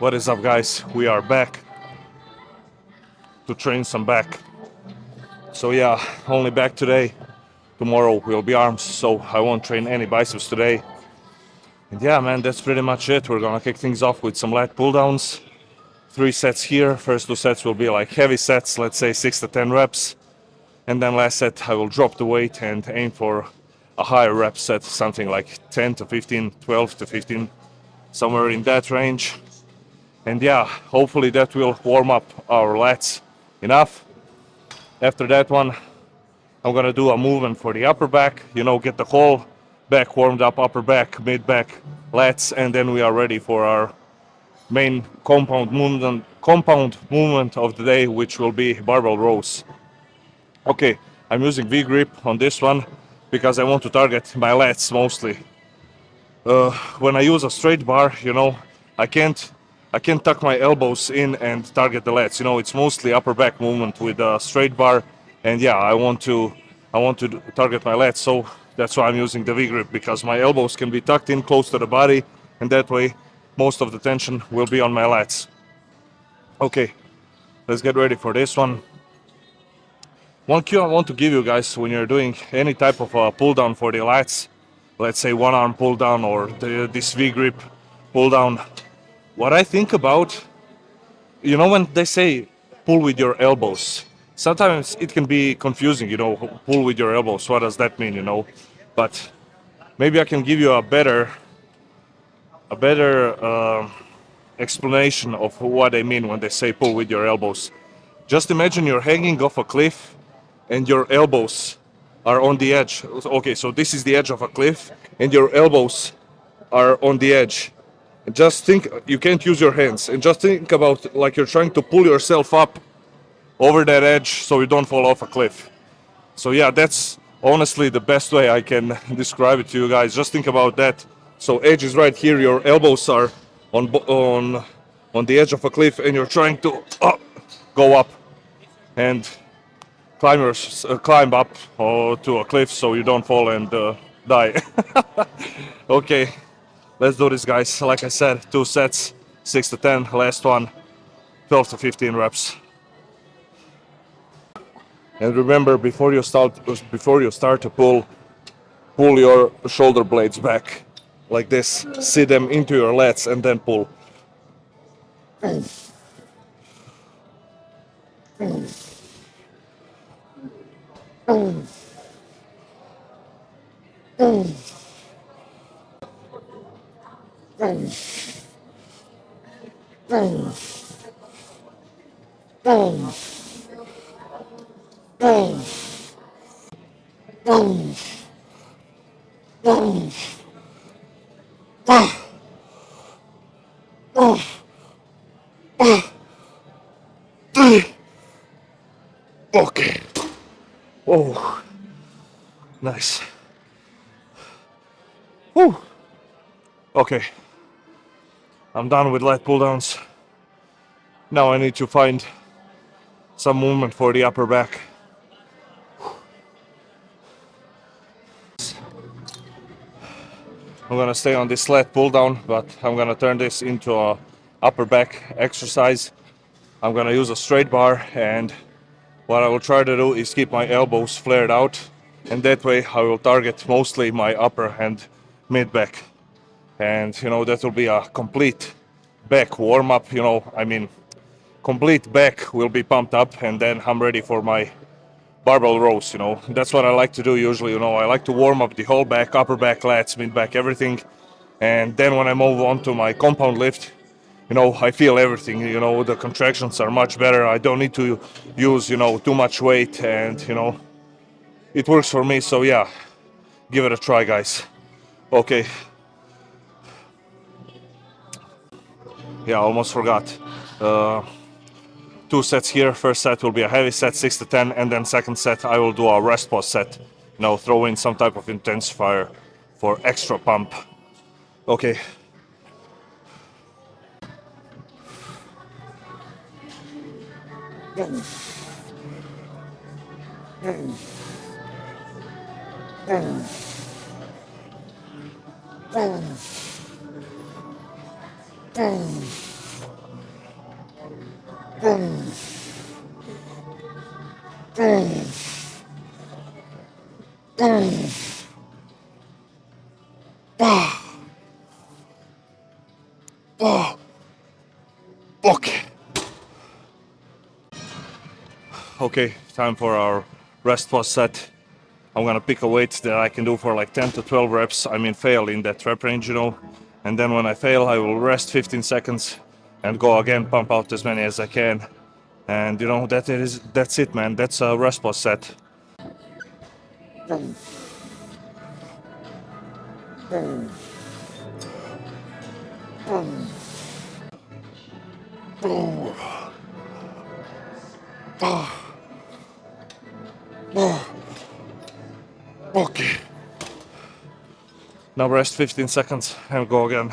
What is up, guys? We are back to train some back. So yeah, only back today. Tomorrow will be arms, so I won't train any biceps today. And yeah, man, that's pretty much it. We're gonna kick things off with some lat pull downs. 3 sets here. First 2 sets will be like heavy sets, let's say 6 to 10 reps. And then last set I will drop the weight and aim for a higher rep set, something like 10 to 15, 12 to 15, somewhere in that range. And yeah, hopefully that will warm up our lats enough. After that one, I'm gonna do a movement for the upper back, get the whole back warmed up, upper back, mid back, lats, and then we are ready for our main compound movement of the day, which will be barbell rows. Okay, I'm using V grip on this one because I want to target my lats mostly. When I use a straight bar, I can't tuck my elbows in and target the lats. It's mostly upper back movement with a straight bar, and yeah, I want to target my lats. So that's why I'm using the V grip, because my elbows can be tucked in close to the body, and that way most of the tension will be on my lats. Okay, let's get ready for this one. One cue I want to give you guys when you're doing any type of pull down for the lats, let's say one arm pull down or this V grip pull down. What I think about, when they say pull with your elbows, sometimes it can be confusing, pull with your elbows. What does that mean, But maybe I can give you a better explanation of what they mean when they say pull with your elbows. Just imagine you're hanging off a cliff and your elbows are on the edge. Okay, so this is the edge of a cliff and your elbows are on the edge. And just think, you can't use your hands, and just think about like you're trying to pull yourself up over that edge so you don't fall off a cliff. So yeah, that's honestly the best way I can describe it to you guys. Just think about that. So edge is right here, your elbows are on the edge of a cliff, and you're trying to go up and climb up to a cliff so you don't fall and die. Okay, let's do this, guys. Like I said, 2 sets, 6 to 10. Last one, 12 to 15 reps. And remember, before you start to pull your shoulder blades back like this. See them into your lats and then pull. Okay. Oh, nice. Whew. Okay, I'm done with lat pull downs. Now I need to find some movement for the upper back. I'm gonna stay on this lat pull down, but I'm gonna turn this into a upper back exercise. I'm gonna use a straight bar, and what I will try to do is keep my elbows flared out, and that way I will target mostly my upper and mid back. And that will be a complete back warm up. Complete back will be pumped up, and then I'm ready for my barbell rows. That's what I like to do usually. I like to warm up the whole back, upper back, lats, mid back, everything, and then when I move on to my compound lift, I feel everything. The contractions are much better. I don't need to use too much weight, and it works for me. So yeah, give it a try, guys. Okay. Yeah, almost forgot. 2 sets here. First set will be a heavy set, 6 to 10, and then second set I will do a rest pause set. Throw in some type of intensifier for extra pump. Okay. Okay. Okay, time for our rest pause set. I'm gonna pick a weight that I can do for like 10 to 12 reps. I mean, fail in that rep range, you know. And then when I fail, I will rest 15 seconds and go again, pump out as many as I can. And you know, that's it, man. That's a rest pause set. Okay. Now rest 15 seconds and go again.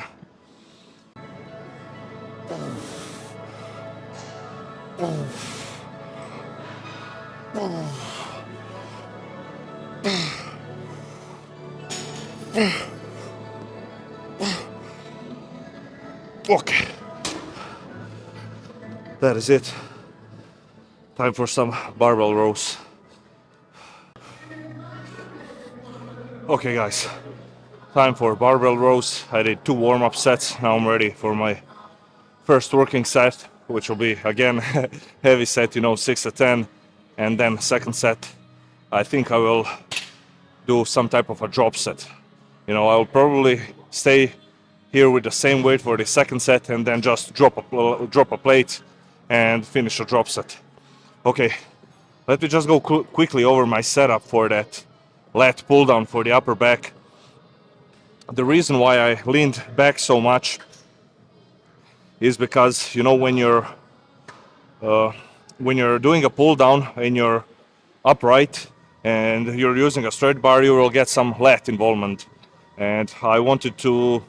Okay. That is it. Time for some barbell rows. Okay guys, time for barbell rows. I did 2 warm-up sets. Now I'm ready for my first working set, which will be again heavy set, you know, 6 to 10. And then second set, I think I will do some type of a drop set. You know, I'll probably stay here with the same weight for the second set and then just drop a plate and finish a drop set. Okay, let me just go quickly over my setup for that lat pull down for the upper back. The reason why I leaned back so much is because, you know, when you're doing a pull down and you're upright and you're using a straight bar, you will get some lat involvement. And I wanted to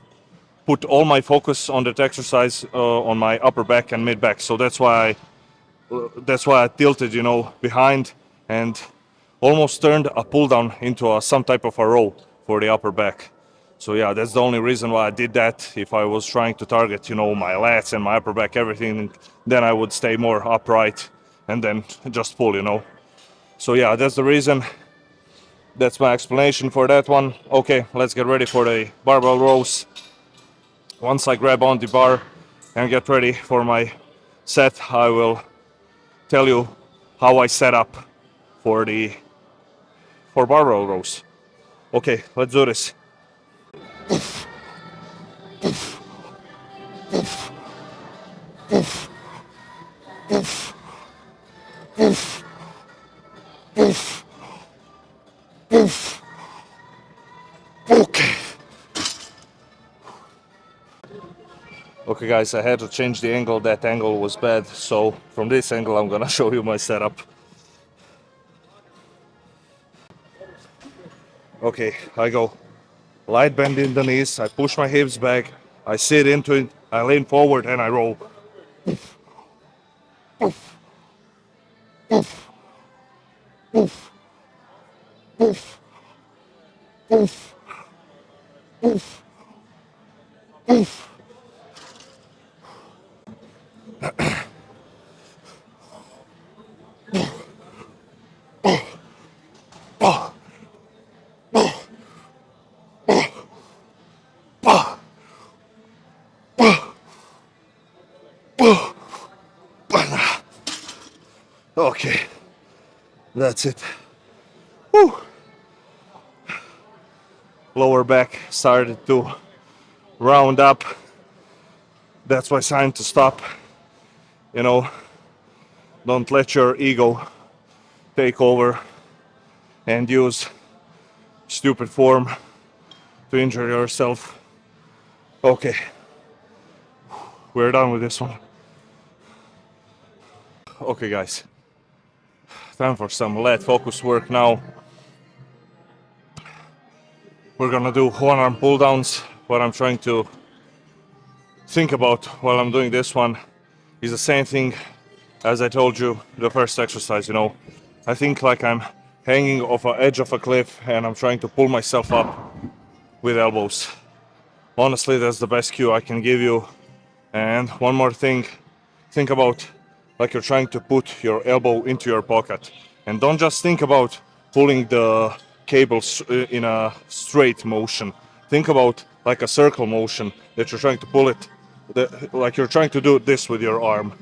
put all my focus on that exercise on my upper back and mid back. So that's why I tilted, you know, behind and almost turned a pull down into some type of a row for the upper back. So yeah, that's the only reason why I did that. If I was trying to target, you know, my lats and my upper back, everything, then I would stay more upright and then just pull, you know. So yeah, that's the reason. That's my explanation for that one. Okay, let's get ready for the barbell rows. Once I grab on the bar and get ready for my set, I will tell you how I set up for barbell rows. Okay, let's do this. Okay. Okay guys, I had to change the angle. That angle was bad, so from this angle I'm gonna show you my setup. Okay, I go light bend in the knees, I push my hips back, I sit into it, I lean forward and I roll. Okay, that's it. Whew. Lower back started to round up. That's my sign to stop. You know, don't let your ego take over and use stupid form to injure yourself. Okay, we're done with this one. Okay guys, time for some lat focus work now. We're gonna do one arm pull downs. What I'm trying to think about while I'm doing this one is the same thing as I told you the first exercise, you know. I think like I'm hanging off an edge of a cliff and I'm trying to pull myself up with elbows. Honestly, that's the best cue I can give you. And one more thing, think about like you're trying to put your elbow into your pocket. And don't just think about pulling the cables in a straight motion. Think about like a circle motion that you're trying to pull it, like you're trying to do this with your arm,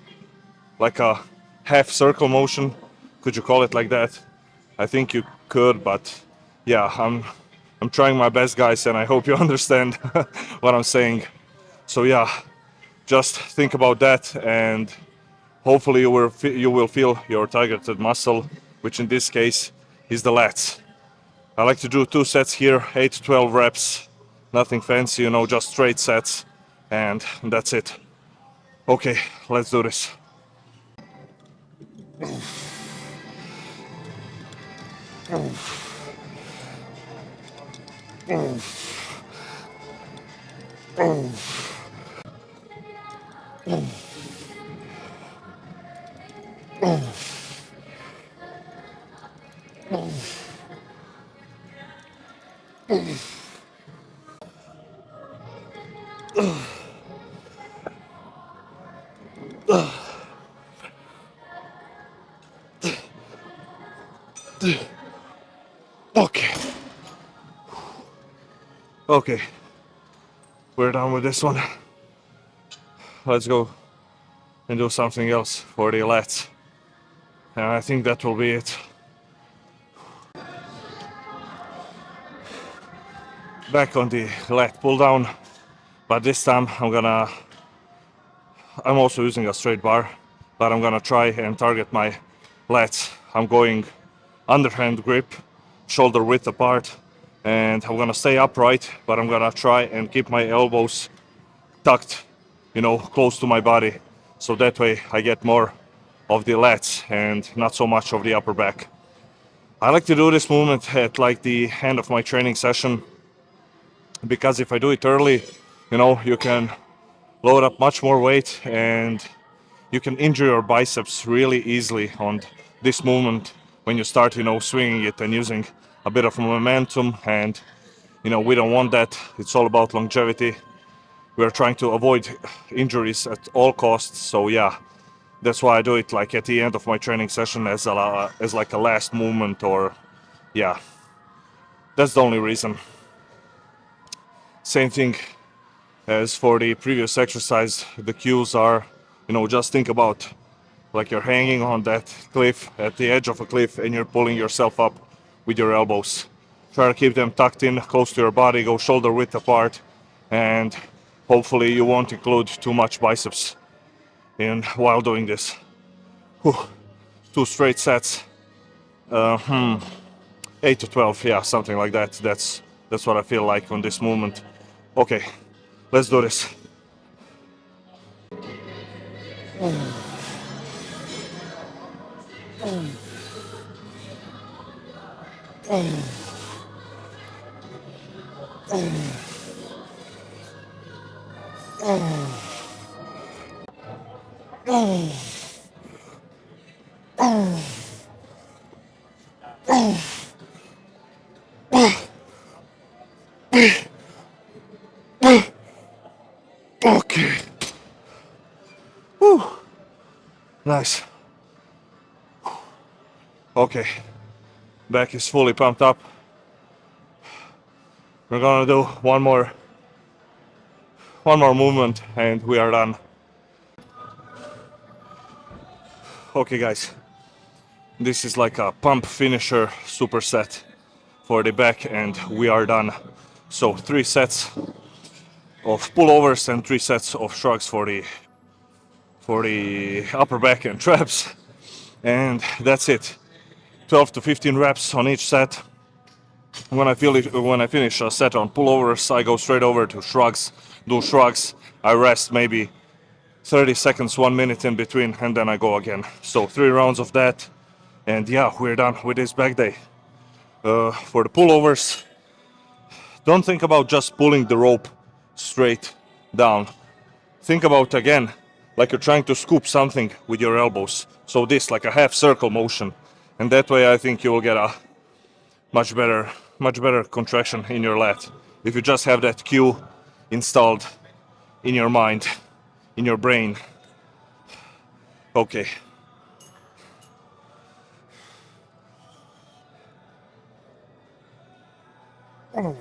like a half circle motion. Could you call it like that? I think you could, but yeah, I'm trying my best, guys, and I hope you understand what I'm saying. So yeah, just think about that, and hopefully you will feel your targeted muscle, which in this case is the lats. I like to do 2 sets here, 8 to 12 reps, nothing fancy, you know, just straight sets, and that's it. Okay, let's do this. Okay. Okay. We're done with this one. Let's go and do something else for the lats. And I think that will be it. Back on the lat pull down, but this time I'm also using a straight bar, but I'm gonna try and target my lats. I'm going underhand grip, shoulder width apart, and I'm gonna stay upright, but I'm gonna try and keep my elbows tucked, you know, close to my body, so that way I get more of the lats and not so much of the upper back. I like to do this movement at like the end of my training session, because if I do it early, you know, you can load up much more weight and you can injure your biceps really easily on this movement when you start, you know, swinging it and using a bit of momentum. And you know, we don't want that. It's all about longevity. We're trying to avoid injuries at all costs. So yeah, that's why I do it like at the end of my training session as like a last movement, or yeah, that's the only reason. Same thing as for the previous exercise. The cues are, you know, just think about like you're hanging on that cliff, at the edge of a cliff, and you're pulling yourself up with your elbows. Try to keep them tucked in close to your body, go shoulder width apart, and hopefully you won't include too much biceps in while doing this. Whew. 2 straight sets, 8 to 12, yeah, something like that. That's what I feel like on this movement. Okay, let's do this. Okay. Whew. Nice. Okay. Back is fully pumped up. We're gonna do one more movement and we are done. Okay, guys. This is like a pump finisher superset for the back and we are done. So 3 sets of pullovers and 3 sets of shrugs for the upper back and traps, and that's it. 12 to 15 reps on each set. When I finish a set on pullovers, I go straight over to shrugs, do shrugs. I rest maybe 30 seconds, 1 minute in between, and then I go again. So 3 rounds of that, and yeah, we're done with this back day. For the pullovers, don't think about just pulling the rope straight down. Think about, again, like you're trying to scoop something with your elbows. So this, like a half circle motion. And that way I think you will get a much better contraction in your lat. If you just have that cue installed in your mind, in your brain. Okay, Okay.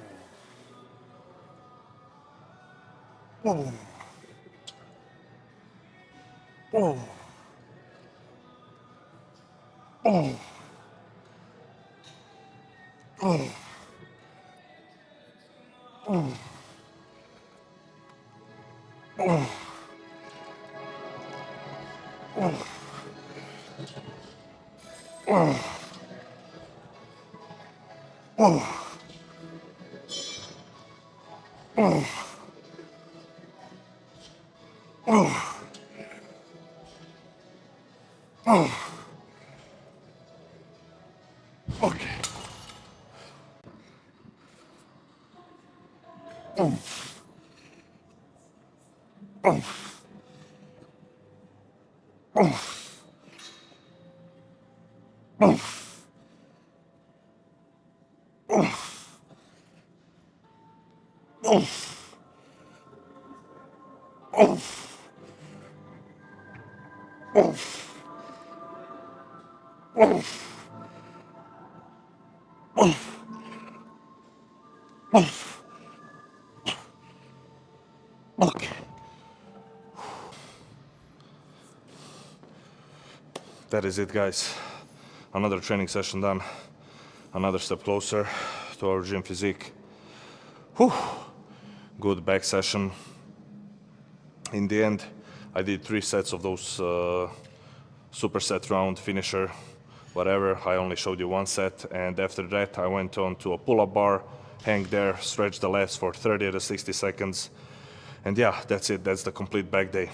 Okay. That is it, guys. Another training session done. Another step closer to our gym physique. Whew. Good back session. In the end, I did 3 sets of those superset round finisher, whatever. I only showed you 1 set, and after that I went on to a pull-up bar, hang there, stretch the legs for 30 to 60 seconds, and yeah, that's it. That's the complete back day.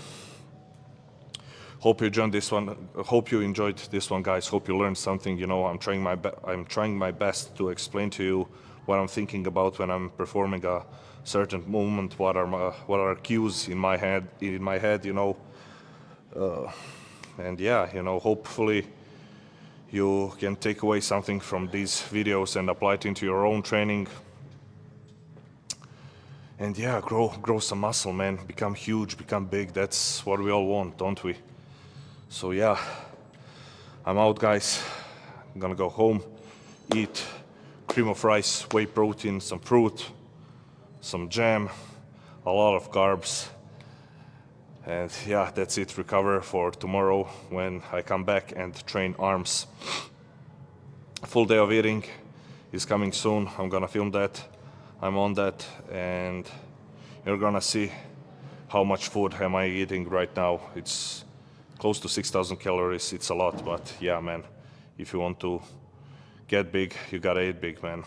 Hope you enjoyed this one. Hope you enjoyed this one, guys. Hope you learned something. You know, I'm trying my best to explain to you what I'm thinking about when I'm performing a certain movement. What are cues in my head? You know, and yeah, you know, hopefully you can take away something from these videos and apply it into your own training. And yeah, grow some muscle, man. Become huge, become big. That's what we all want, don't we? So yeah, I'm out, guys. I'm gonna go home, eat cream of rice, whey protein, some fruit, some jam, a lot of carbs. And yeah, that's it. Recover for tomorrow when I come back and train arms. Full day of eating is coming soon. I'm gonna film that. I'm on that, and you're gonna see how much food am I eating right now. It's close to 6,000 calories. It's a lot, but yeah, man, if you want to get big, you gotta eat big, man.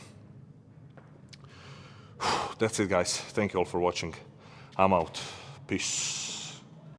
That's it, guys. Thank you all for watching. I'm out. Peace.